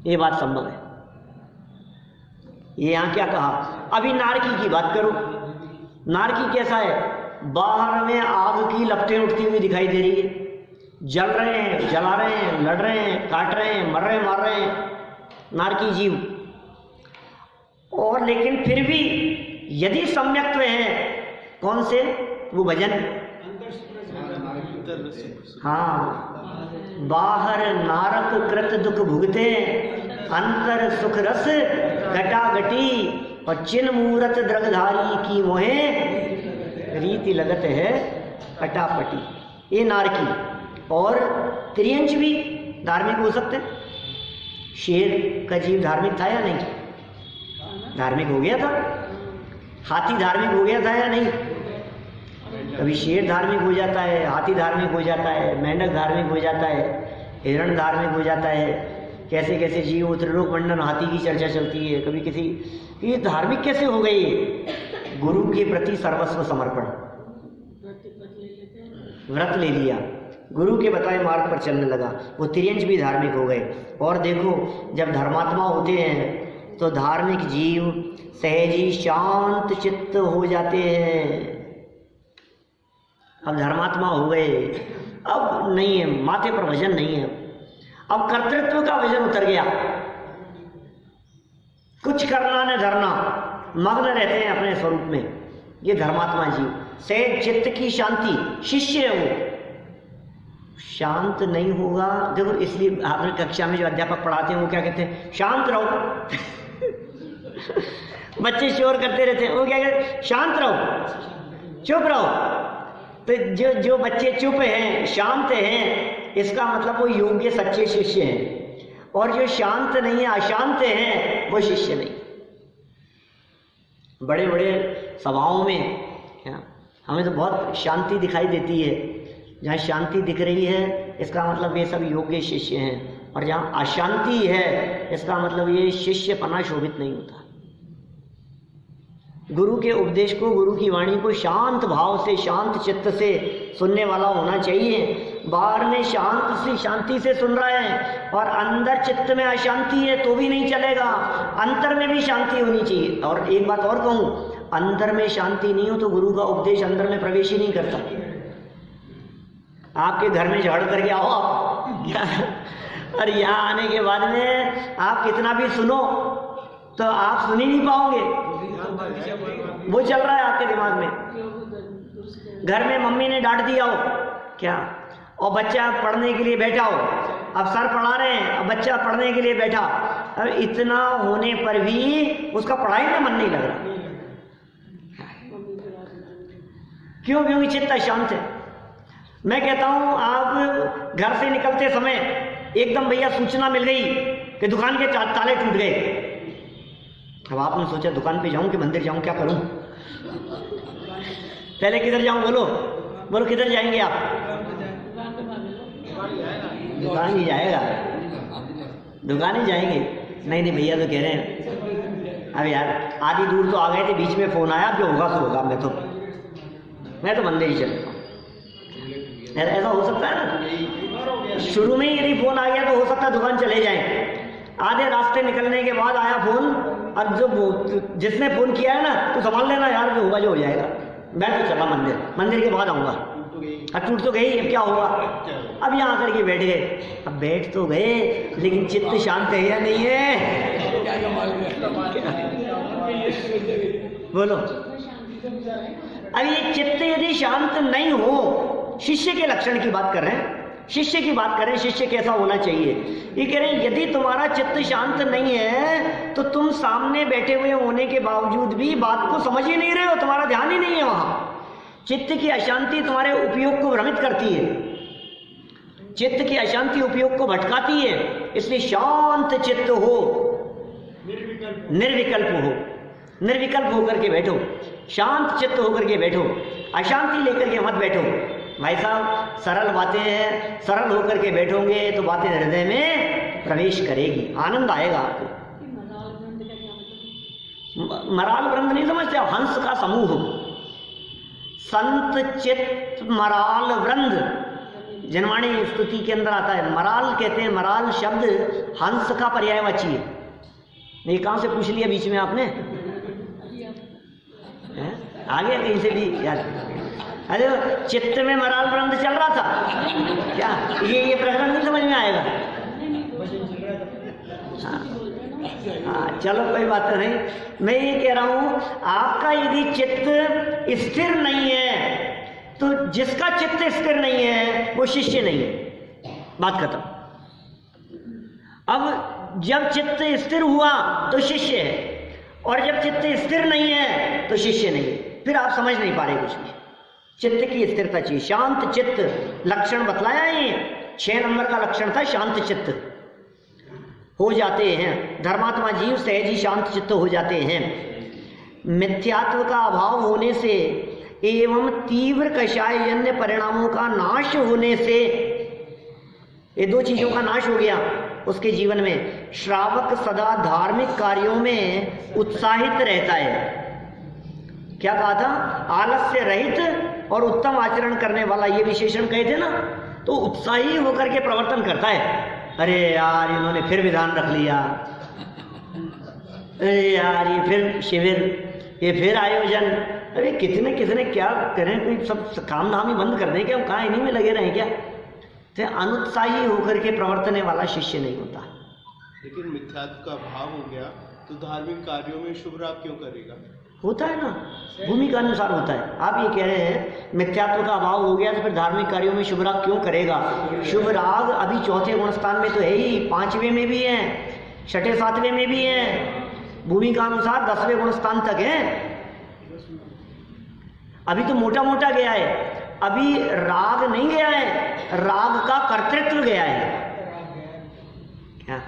ये बात संभव है। ये यहाँ क्या कहा? अभी नारकी की बात करो। नारकी कैसा है? बाहर में आग की लपटें उठती हुई दिखाई दे रही है, जल रहे हैं, जला रहे हैं, लड़ रहे हैं, काट रहे हैं, मर रहे हैं, मार रहे हैं, नारकी जीव। और लेकिन फिर भी यदि सम्यक्त्व है, कौन से? वो भजन, हाँ, बाहर नारक कृत दुख भुगते, अंतर सुख रस घटाघटी, और चिन्ह मूरत द्रगधारी की मोहे, रीति लगत है कटापटी। ये नारकी। और त्रियंच भी धार्मिक हो सकते हैं। शेर का जीव धार्मिक था या नहीं? धार्मिक हो गया था। हाथी धार्मिक हो गया था या नहीं? कभी शेर धार्मिक हो जाता है, हाथी धार्मिक हो जाता है, मेंढक धार्मिक हो जाता है, हिरण धार्मिक हो जाता है। कैसे कैसे जीव, त्रिलोक मंडन हाथी की चर्चा चलती है। कभी किसी, ये धार्मिक कैसे हो गई? गुरु के प्रति सर्वस्व समर्पण, व्रत ले लिया, गुरु के बताए मार्ग पर चलने लगा, वो तिर्यंच भी धार्मिक हो गए। और देखो, जब धर्मात्मा होते हैं तो धार्मिक जीव सहजी शांत चित्त हो जाते हैं। अब धर्मात्मा हो गए, अब नहीं है, माथे पर वजन नहीं है, अब कर्तृत्व का वजन उतर गया, कुछ करना न धरना, मग्न रहते हैं अपने स्वरूप में। ये धर्मात्मा जीव, सहज चित्त की शांति, शिष्य है वो। शांत नहीं होगा, देखो इसलिए आपने कक्षा में जो अध्यापक पढ़ाते हैं वो क्या कहते हैं? शांत रहो। बच्चे शोर करते रहते हैं, वो क्या कहते हैं? शांत रहो, चुप रहो। तो जो बच्चे चुप हैं, शांत हैं, इसका मतलब वो योग्य सच्चे शिष्य हैं। और जो शांत नहीं है, अशांत हैं, वो शिष्य नहीं। बड़े बड़े सभाओं में हमें तो बहुत शांति दिखाई देती है। जहाँ शांति दिख रही है, इसका मतलब ये सब योग्य शिष्य हैं। और जहाँ अशांति है, इसका मतलब ये शिष्यपना शोभित नहीं होता। गुरु के उपदेश को, गुरु की वाणी को शांत भाव से, शांत चित्त से सुनने वाला होना चाहिए। बाहर में शांत से, शांति से सुन रहा है और अंदर चित्त में अशांति है तो भी नहीं चलेगा। अंतर में भी शांति होनी चाहिए। और एक बात और कहूँ, अंदर में शांति नहीं हो तो गुरु का उपदेश अंदर में प्रवेश ही नहीं करता। आपके घर में झगड़ करके आओ आप, और यहाँ आने के बाद में आप कितना भी सुनो तो आप सुन ही नहीं पाओगे, वो चल रहा है आपके दिमाग में। घर में मम्मी ने डांट दिया हो क्या, और बच्चा पढ़ने के लिए बैठा हो, अब सर पढ़ा रहे हैं, अब बच्चा पढ़ने के लिए बैठा, अब इतना होने पर भी उसका पढ़ाई में मन नहीं लग रहा। क्यों? क्योंकि चित्त अशांत है। मैं कहता हूं, आप घर से निकलते समय एकदम भैया सूचना मिल गई कि दुकान के ताले टूट गए। अब आपने सोचा दुकान पे जाऊं कि मंदिर जाऊं, क्या करूं? पहले किधर जाऊं? बोलो बोलो, किधर जाएंगे आप? दुकान ही जाएगा, दुकान ही जाएंगे। नहीं नहीं भैया तो कह रहे हैं, अब यार आधी दूर तो आ गए थे, बीच में फोन आया, जो होगा सो होगा, मैं तो मंदिर ही चलता हूँ। ऐसा हो सकता है ना, शुरू में ही यदि फोन आ गया तो हो सकता है दुकान चले जाएं। आधे रास्ते निकलने के बाद आया फोन, और जो जिसने फोन किया है ना, तो संभाल लेना यार, जो होगा जो हो जाएगा, मैं तो चला मंदिर के बाद आऊँगा। अब टूट तो गई, अब क्या होगा? अब यहाँ आकर के बैठ गए। अब बैठ तो गए, लेकिन चित्त शांत है या नहीं है? बोलो। अब ये चित्त यदि शांत नहीं हो, शिष्य के लक्षण की बात कर रहे हैं, शिष्य की बात करें, शिष्य कैसा होना चाहिए? ये कह रहे हैं, यदि तुम्हारा चित्त शांत नहीं है तो तुम सामने बैठे हुए होने के बावजूद भी बात को समझ ही नहीं रहे हो, तुम्हारा ध्यान ही नहीं है वहां। चित्त की अशांति तुम्हारे उपयोग को भ्रमित करती है, चित्त की अशांति उपयोग को भटकाती है। इसलिए शांत चित्त हो, निर्विकल्प हो, निर्विकल्प होकर के बैठो, शांत चित्त होकर के बैठो, अशांति लेकर के मत बैठो। भाई साहब, सरल बातें हैं, सरल होकर के बैठोगे तो बातें हृदय में प्रवेश करेगी, आनंद आएगा आपको। मराल वृंद नहीं समझते, हंस का समूह, संत चित्त मराल वृंद, जनवाणी स्तुति के अंदर आता है। मराल कहते हैं, मराल शब्द हंस का पर्यायवाची है। ये कहाँ से पूछ लिया बीच में आपने? आ गया कहीं से भी याद? अरे चित्त में मराल ब्रंद चल रहा था क्या? ये प्रकरण नहीं समझ में आएगा? हाँ, चलो कोई बात नहीं। मैं ये कह रहा हूं, आपका यदि चित्त स्थिर नहीं है तो जिसका चित्त स्थिर नहीं है वो शिष्य नहीं है, बात खत्म। अब जब चित्त स्थिर हुआ तो शिष्य है, और जब चित्त स्थिर नहीं है तो शिष्य नहीं है। फिर आप समझ नहीं पा रहे कुछ भी। चित्त की स्थिरता चाहिए, शांत चित्त लक्षण बतलाया। ये 6 नंबर का लक्षण था, शांत चित्त हो जाते हैं। धर्मात्मा जीव सहज ही शांत चित्त हो जाते हैं। मिथ्यात्व का अभाव होने से एवं तीव्र कषायजन्य परिणामों का नाश होने से, ये 2 चीजों का नाश हो गया उसके जीवन में। श्रावक सदा धार्मिक कार्यों में उत्साहित रहता है। क्या कहा था? आलस्य रहित और उत्तम आचरण करने वाला, ये विशेषण कहे थे ना। तो उत्साही होकर के प्रवर्तन करता है। अरे यार इन्होंने फिर विधान रख लिया, अरे यार ये फिर शिविर, ये फिर आयोजन, अरे कितने कितने क्या करें, कोई सब काम धाम ही बंद कर दें क्या? कहाँ इन्हीं में लगे रहें क्या? तो अनुत्साही होकर के प्रवर्तने वाला शिष्य नहीं होता।
लेकिन मिथ्यात्व का भाव हो गया तो धार्मिक कार्यों में शुभ राग क्यों करेगा?
होता है ना, भूमिका अनुसार होता है। आप ये कह रहे हैं मिथ्यात्व का अभाव हो गया तो फिर धार्मिक कार्यों में शुभ राग क्यों करेगा? शुभ राग अभी 4थे गुण स्थान में तो है ही, 5वें में भी है, 6ठे 7वें में भी है, भूमिका अनुसार 10वें गुण स्थान तक है। अभी तो मोटा मोटा गया है, अभी राग नहीं गया है, राग का कर्तृत्व गया है। क्या?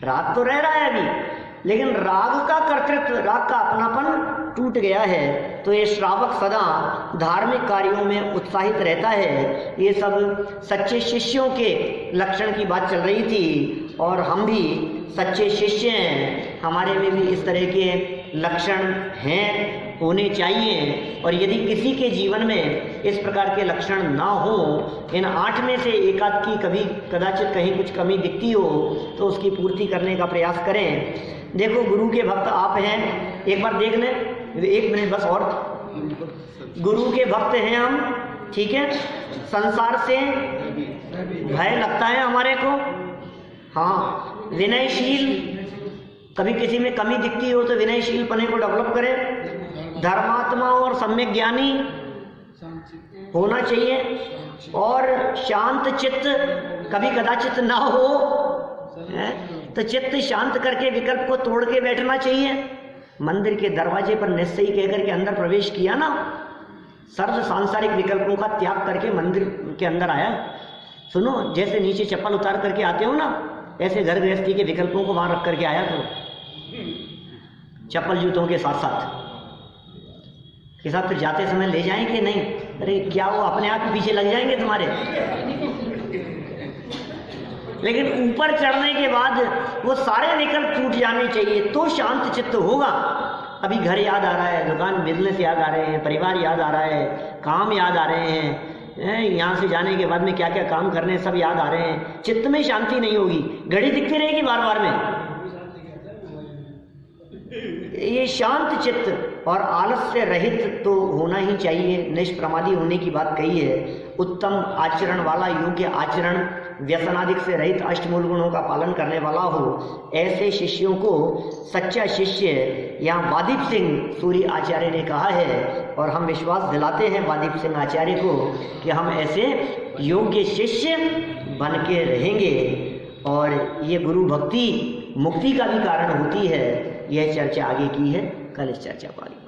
राग तो रह रहा है अभी, लेकिन राग का कर्तृत्व, राग का अपनापन टूट गया है। तो ये श्रावक सदा धार्मिक कार्यों में उत्साहित रहता है। ये सब सच्चे शिष्यों के लक्षण की बात चल रही थी, और हम भी सच्चे शिष्य हैं, हमारे में भी इस तरह के लक्षण हैं, होने चाहिए। और यदि किसी के जीवन में इस प्रकार के लक्षण ना हो, इन 8 में से एकाध की कभी कदाचित कहीं कुछ कमी दिखती हो तो उसकी पूर्ति करने का प्रयास करें। देखो गुरु के भक्त आप हैं, एक बार देख लें, 1 मिनट बस और। गुरु के भक्त हैं हम, ठीक है। संसार से भय लगता है हमारे को, हाँ। विनयशील, कभी किसी में कमी दिखती हो तो विनयशील पने को डेवलप करें। धर्मात्मा और सम्यक ज्ञानी होना चाहिए, और शांत चित्त कभी कदाचित ना हो है? तो चित्त शांत करके विकल्प को तोड़ के बैठना चाहिए। मंदिर के दरवाजे पर निश्चय कहकर के अंदर प्रवेश किया ना, सर्व सांसारिक विकल्पों का त्याग करके मंदिर के अंदर आया। सुनो, जैसे नीचे चप्पल उतार करके आते हो ना, ऐसे घर गृहस्थी के विकल्पों को वहां रख करके आया करो, चप्पल जूतों के साथ के साथ। फिर जाते समय ले जाएं कि नहीं? अरे क्या वो अपने आप ही पीछे लग जाएंगे तुम्हारे। लेकिन ऊपर चढ़ने के बाद वो सारे विकल्प टूट जाने चाहिए तो शांत चित्त होगा। अभी घर याद आ रहा है, दुकान बिजनेस याद आ रहे हैं, परिवार याद आ रहा है, काम याद आ रहे हैं, यहाँ से जाने के बाद में क्या क्या काम करने सब याद आ रहे हैं। चित्त में शांति नहीं होगी, घड़ी दिखती रहेगी बार बार में। ये शांत चित्त और आलस्य रहित तो होना ही चाहिए, निष्प्रमादी होने की बात कही है। उत्तम आचरण वाला, योग्य आचरण, व्यसनादिक से रहित, अष्टमूल गुणों का पालन करने वाला हो, ऐसे शिष्यों को सच्चा शिष्य यहाँ वादीप सिंह सूरी आचार्य ने कहा है। और हम विश्वास दिलाते हैं वादीप सिंह आचार्य को कि हम ऐसे योग्य शिष्य बन के रहेंगे, और ये गुरु भक्ति मुक्ति का भी कारण होती है। यह चर्चा आगे की है, कल इस चर्चा को आगे